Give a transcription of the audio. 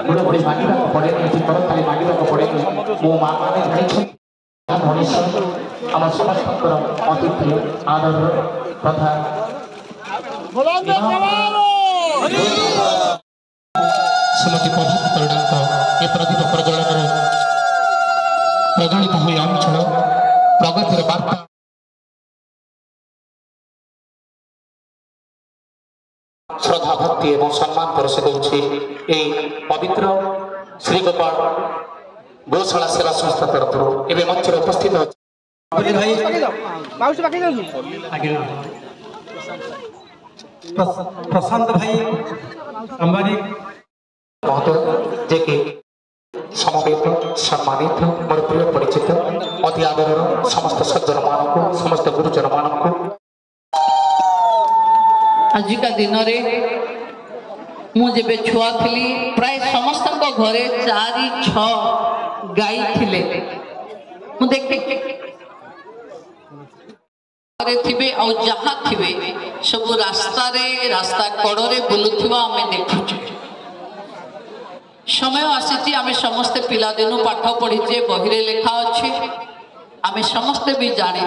बुढ़ाबुढ़ी मांगा पड़े करताली मांगा पड़े मो माँ मैंने आम समस्त अतिथि आदर तथा श्रीमती प्रभात परिड़ा ए प्रदीप प्रज्वलन प्रज्वलित हुए अंचल प्रगतिर बार्ता श्रद्धा भक्ति एवं सम्मान परस दे पवित्र श्री गोपाल गौशाला सेवा संस्था तरफ एवं मंच उपस्थित प्रशांत भाई अंबानी महोदय जे कि समवेत सम्मानित मोर प्रिय परिचित अति आदर समस्त सज्जन मान समस्त गुरुजन मान आजिका दिन मुझे छुआ थी प्राय समस्त घरे 4-6 गाई थिले मु देखे थे जहाँ थे सब रास्ता कड़े बुलुवा आम देखु समय आसी आम समस्ते पिला दिन पाठ पढ़ीचे बही लेखा अच्छे आम समस्ते भी जाने